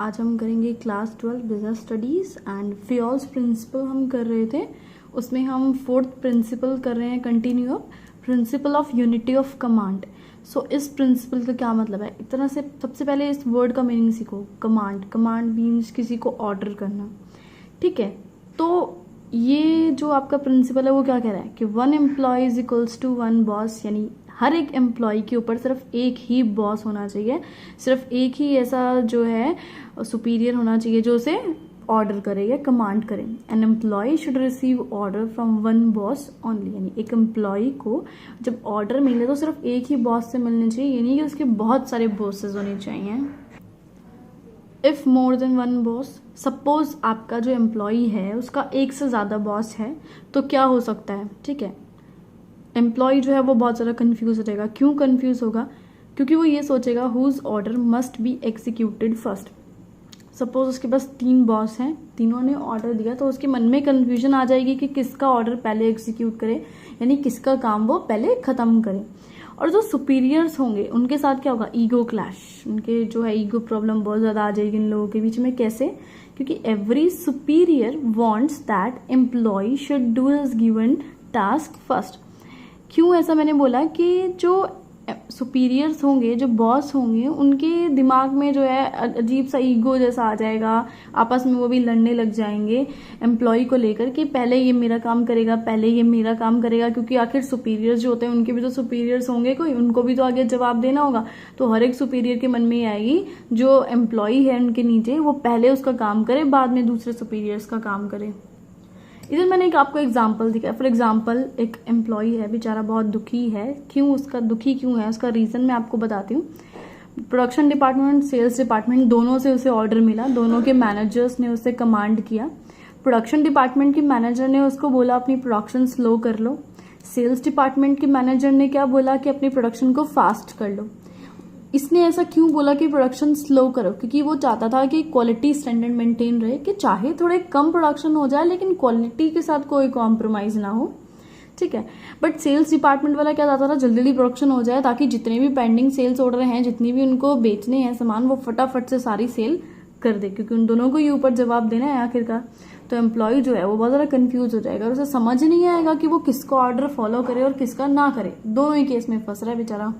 आज हम करेंगे class 12 business studies and Fayol's principle हम कर रहे थे। उसमें हम फोर्थ प्रिंसिपल कर रहे हैं, continue up principle of unity of command. So इस प्रिंसिपल का क्या मतलब है, एक तरह से सबसे पहले इस वर्ड का मीनिंग सीखो। कमांड, कमांड मीन्स किसी को ऑर्डर करना, ठीक है। तो ये जो आपका प्रिंसिपल है वो क्या कह रहा है कि 1 employee is equals to 1 boss, यानी हर एक एम्प्लॉय के ऊपर सिर्फ एक ही बॉस होना चाहिए, सिर्फ एक ही ऐसा जो है सुपीरियर होना चाहिए जो उसे ऑर्डर करे या कमांड करे। An employee should receive order from 1 boss only, यानी एक एम्प्लॉय को जब ऑर्डर मिले तो सिर्फ एक ही बॉस से मिलनी चाहिए, यानी कि उसके बहुत सारे बॉसेस होने चाहिए। If more than 1 boss, suppose आपका जो एम्प्लॉय है उसका एक से ज्यादा बॉस है, तो क्या हो सकता है, ठीक है। एम्प्लॉय जो है वो बहुत ज़्यादा कंफ्यूज हो जाएगा। क्यों कंफ्यूज होगा? क्योंकि वो ये सोचेगा whose order must be executed first. Suppose उसके पास 3 बॉस हैं, तीनों ने ऑर्डर दिया, तो उसके मन में कंफ्यूजन आ जाएगी कि किसका ऑर्डर पहले एग्जीक्यूट करे, यानी किसका काम वो पहले खत्म करे। और जो सुपीरियर्स होंगे उनके साथ क्या होगा, ईगो क्लैश, उनके जो है ईगो प्रॉब्लम बहुत ज़्यादा आ जाएगी इन लोगों के बीच में। कैसे? क्योंकि every superior wants that employee should do his given task first. क्यों ऐसा मैंने बोला कि जो सुपीरियर्स होंगे, जो बॉस होंगे, उनके दिमाग में जो है अजीब सा ईगो जैसा आ जाएगा, आपस में वो भी लड़ने लग जाएंगे एम्प्लॉय को लेकर कि पहले ये मेरा काम करेगा, पहले ये मेरा काम करेगा। क्योंकि आखिर सुपीरियर्स जो होते हैं उनके भी तो सुपीरियर्स होंगे कोई, उनको भी तो आगे जवाब देना होगा। तो हर एक सुपीरियर के मन में ये आएगी जो एम्प्लॉय है उनके नीचे, वो पहले उसका काम करे, बाद में दूसरे सुपीरियर्स का काम करे। इधर मैंने एक आपको एग्जाम्पल दिखाया। फॉर एग्जाम्पल एक एम्प्लॉय है, बेचारा बहुत दुखी है। क्यों उसका दुखी क्यों है, उसका रीजन मैं आपको बताती हूँ। प्रोडक्शन डिपार्टमेंट, सेल्स डिपार्टमेंट, दोनों से उसे ऑर्डर मिला, दोनों के मैनेजर्स ने उसे कमांड किया। प्रोडक्शन डिपार्टमेंट के मैनेजर ने उसको बोला अपनी प्रोडक्शन स्लो कर लो, सेल्स डिपार्टमेंट के मैनेजर ने क्या बोला कि अपनी प्रोडक्शन को फास्ट कर लो। इसने ऐसा क्यों बोला कि प्रोडक्शन स्लो करो? क्योंकि वो चाहता था कि क्वालिटी स्टैंडर्ड मेंटेन रहे, कि चाहे थोड़े कम प्रोडक्शन हो जाए लेकिन क्वालिटी के साथ कोई कॉम्प्रोमाइज ना हो, ठीक है। बट सेल्स डिपार्टमेंट वाला क्या चाहता था, जल्दी जल्दी प्रोडक्शन हो जाए ताकि जितने भी पेंडिंग सेल्स ऑर्डर हैं, जितनी भी उनको बेचने हैं सामान, वो फटाफट से सारी सेल कर दे, क्योंकि उन दोनों को ही ऊपर जवाब देना है आखिरकार। तो एम्प्लॉय जो है वो बहुत ज़्यादा कंफ्यूज हो जाएगा और उसे समझ नहीं आएगा कि वो किसको ऑर्डर फॉलो करे और किसका ना करे, दोनों ही केस में फंस रहा है बेचारा।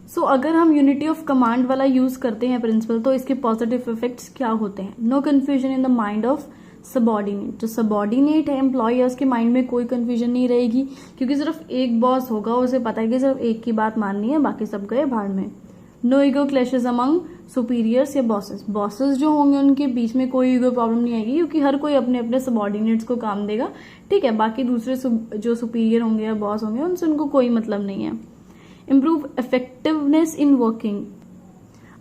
सो अगर हम यूनिटी ऑफ कमांड वाला यूज करते हैं प्रिंसिपल, तो इसके पॉजिटिव इफेक्ट्स क्या होते हैं? No confusion in the mind of subordinate. जो सबॉर्डिनेट है एम्प्लॉय है, उसके माइंड में कोई कंफ्यूजन नहीं रहेगी, क्योंकि सिर्फ एक बॉस होगा, उसे पता है कि सिर्फ एक की बात माननी है, बाकी सब गए भाड़ में। No ego clashes among superiors या बॉसेस, बॉसेस जो होंगे उनके बीच में कोई ईगो प्रॉब्लम नहीं आएगी, क्योंकि हर कोई अपने अपने सबॉर्डिनेट्स को काम देगा, ठीक है। बाकी दूसरे जो सुपीरियर होंगे या बॉस होंगे उनसे उनको कोई मतलब नहीं है। Improve effectiveness in working.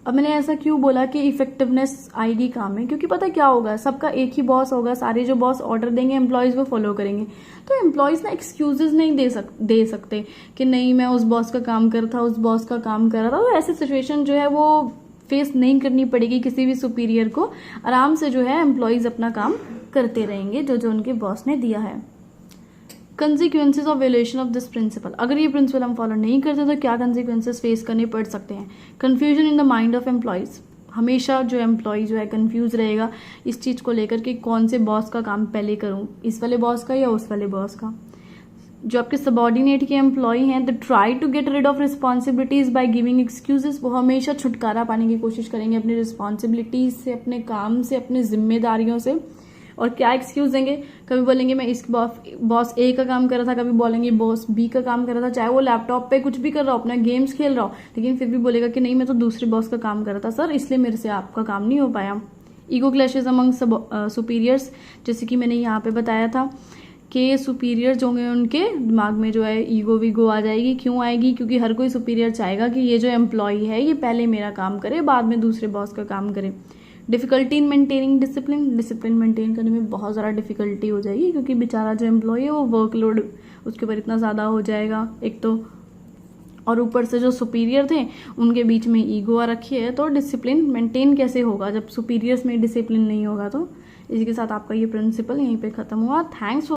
अब मैंने ऐसा क्यों बोला कि इफेक्टिवनेस आएगी काम में? क्योंकि पता क्या होगा, सबका एक ही बॉस होगा, सारे जो बॉस ऑर्डर देंगे एम्प्लॉयज वो फॉलो करेंगे। तो एम्प्लॉयज ना एक्सक्यूजेस नहीं दे सकते कि नहीं मैं उस बॉस का काम कर रहा था, उस बॉस का काम कर रहा था। तो ऐसी सिचुएशन जो है वो फेस नहीं करनी पड़ेगी किसी भी सुपीरियर को। आराम से जो है एम्प्लॉयज अपना काम करते रहेंगे जो जो उनके बॉस ने दिया है। Consequences of violation of this principle, अगर ये प्रिंसिपल हम फॉलो नहीं करते तो क्या कंसिक्वेंसेज फेस करने पड़ सकते हैं? Confusion in the mind of employees, हमेशा जो एम्प्लॉय जो है कंफ्यूज रहेगा इस चीज को लेकर कि कौन से बॉस का काम पहले करूं, इस वाले बॉस का या उस वाले बॉस का। जो आपके सबॉर्डिनेट के एम्प्लॉय हैं, they try to get rid of responsibilities by giving excuses, वो हमेशा छुटकारा पाने की कोशिश करेंगे अपनी रिस्पॉन्सिबिलिटीज से, अपने काम से, अपनी जिम्मेदारियों से। और क्या एक्सक्यूज देंगे? कभी बोलेंगे मैं इस बॉस ए का काम कर रहा था, कभी बोलेंगे बॉस बी का काम कर रहा था, चाहे वो लैपटॉप पे कुछ भी कर रहा हो, अपना गेम्स खेल रहा हो, लेकिन फिर भी बोलेगा कि नहीं मैं तो दूसरे बॉस का काम कर रहा था सर, इसलिए मेरे से आपका काम नहीं हो पाया। ईगो क्लैशेस अमंग सुपीरियर्स, जैसे कि मैंने यहाँ पे बताया था कि सुपीरियर जो होंगे उनके दिमाग में जो है ईगो वीगो आ जाएगी। क्यों आएगी? क्योंकि हर कोई सुपीरियर चाहेगा कि ये जो एम्प्लॉय है ये पहले मेरा काम करे, बाद में दूसरे बॉस का काम करे। Difficulty in maintaining discipline, discipline maintain करने में बहुत ज़्यादा डिफिकल्टी हो जाएगी, क्योंकि बेचारा जो एम्प्लॉय है वो वर्कलोड उसके ऊपर इतना ज़्यादा हो जाएगा एक तो, और ऊपर से जो सुपीरियर थे उनके बीच में ईगो आ रखी है, तो डिसिप्लिन मेंटेन कैसे होगा जब सुपीरियर्स में डिसिप्लिन नहीं होगा? तो इसी के साथ आपका ये प्रिंसिपल यहीं पे खत्म हुआ। थैंक्स।